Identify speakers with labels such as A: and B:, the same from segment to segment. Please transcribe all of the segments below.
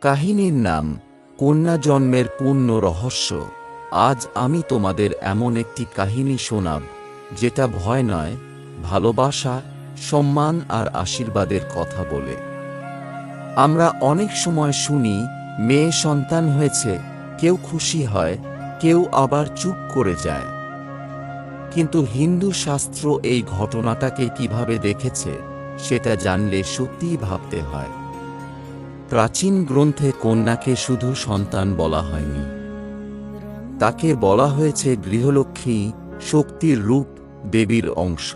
A: কাহিনীর নাম কন্যা জন্মের পূর্ণ রহস্য। আজ আমি তোমাদের এমন একটি কাহিনী শোনাব যেটা ভয় নয়, ভালোবাসা, সম্মান আর আশীর্বাদের কথা বলে। আমরা অনেক সময় শুনি মেয়ে সন্তান হয়েছে, কেউ খুশি হয়, কেউ আবার চুপ করে যায়। কিন্তু হিন্দু শাস্ত্র এই ঘটনাটাকে কিভাবে দেখেছে সেটা জানলে সত্যিই ভাবতে হয়। প্রাচীন গ্রন্থে কন্যাকে শুধু সন্তান বলা হয়নি, তাকে বলা হয়েছে গৃহলক্ষ্মী, শক্তির রূপ, দেবীর অংশ।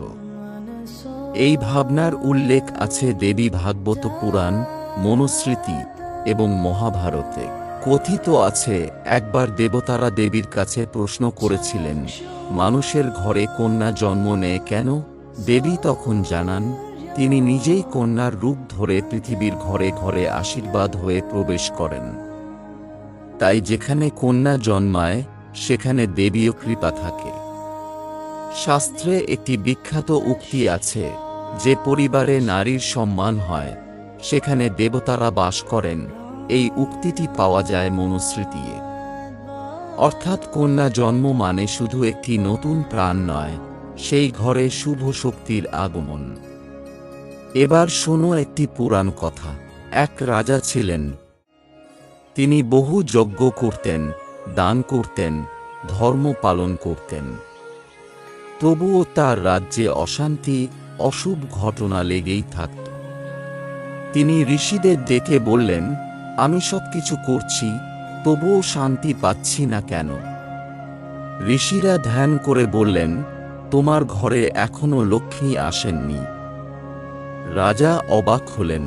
A: এই ভাবনার উল্লেখ আছে দেবী ভাগবত পুরাণ, মনুস্মৃতি এবং মহাভারতে। কথিত আছে একবার দেবতারা দেবীর কাছে প্রশ্ন করেছিলেন, মানুষের ঘরে কন্যা জন্ম নেয় কেন? দেবী তখন জানান, তিনি নিজেই কন্যার রূপ ধরে পৃথিবীর ঘরে ঘরে আশীর্বাদ হয়ে প্রবেশ করেন। তাই যেখানে কন্যা জন্মায় সেখানে দেবীও কৃপা থাকে। শাস্ত্রে একটি বিখ্যাত উক্তি আছে, যে পরিবারে নারীর সম্মান হয় সেখানে দেবতারা বাস করেন। এই উক্তিটি পাওয়া যায় মনুস্মৃতিতে। অর্থাৎ কন্যা জন্ম মানে শুধু একটি নতুন প্রাণ নয়, সেই ঘরে শুভ শক্তির আগমন। এবার শোনো একটি পুরাণ কথা। এক রাজা ছিলেন, তিনি বহু যজ্ঞ করতেন, দান করতেন, ধর্ম পালন করতেন। তবুও তার রাজ্যে অশান্তি, অশুভ ঘটনা লেগেই থাকত। তিনি ঋষিদের ডেকে বললেন, আমি সবকিছু করছি, তবুও শান্তি পাচ্ছি না কেন? ঋষিরা ধ্যান করে বললেন, তোমার ঘরে এখনো লক্ষ্মী আসেননি। রাজা অবাক হলেন।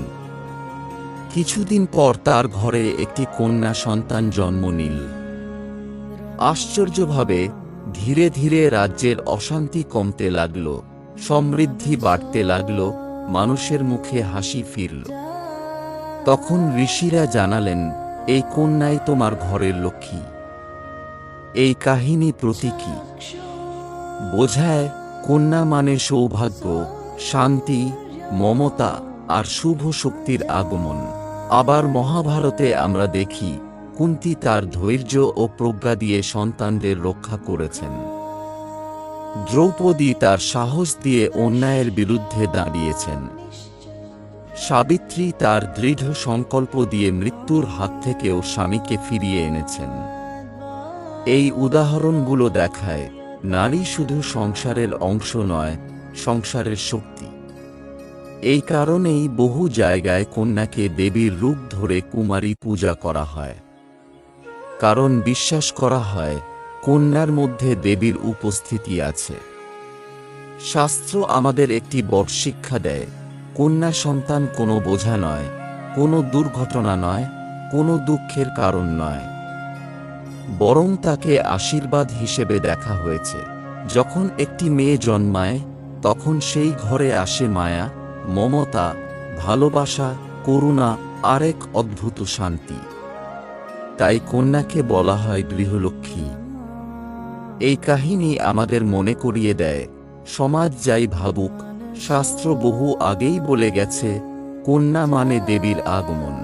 A: কিছুদিন পর তার ঘরে একটি কন্যা সন্তান জন্ম নিল। আশ্চর্যভাবে ধীরে ধীরে রাজ্যের অশান্তি কমতে লাগল, সমৃদ্ধি বাড়তে লাগল, মানুষের মুখে হাসি ফিরল। তখন ঋষিরা জানালেন, এই কন্যাই তোমার ঘরের লক্ষ্মী। এই কাহিনী প্রতীকী, বোঝায় কন্যা মানে সৌভাগ্য, শান্তি, মমতা আর শুভ শক্তির আগমন। আবার মহাভারতে আমরা দেখি কুন্তী তার ধৈর্য ও প্রজ্ঞা দিয়ে সন্তানদের রক্ষা করেছেন। দ্রৌপদী তার সাহস দিয়ে অন্যায়ের বিরুদ্ধে দাঁড়িয়েছেন। সাবিত্রী তার দৃঢ় সংকল্প দিয়ে মৃত্যুর হাত থেকেও স্বামীকে ফিরিয়ে এনেছেন। এই উদাহরণগুলো দেখায় নারী শুধু সংসারের অংশ নয়, সংসারের শক্তি। এই কারণেই বহু জায়গায় কন্যাকে দেবীর রূপ ধরে কুমারী পূজা করা হয়। কারণ বিশ্বাস করা হয় কন্যার মধ্যে দেবীর উপস্থিতি আছে। শাস্ত্র আমাদের একটি বড় শিক্ষা দেয়, কন্যা সন্তান কোনো বোঝা নয়, কোনো দুর্ঘটনা নয়, কোনো দুঃখের কারণ নয়, বরং তাকে আশীর্বাদ হিসেবে দেখা হয়েছে। যখন একটি মেয়ে জন্মায় তখন সেই ঘরে আসে মায়া, মমতা, ভালোবাসা, করুণা আর এক অদ্ভুত শান্তি। তাই কন্যাকে বলা হয় গৃহলক্ষ্মী। এই কাহিনী আমাদের মনে করিয়ে দেয়, সমাজ যাই ভাবুক, শাস্ত্র বহু আগেই বলে গেছে, কন্যা মানে দেবীর আগমন।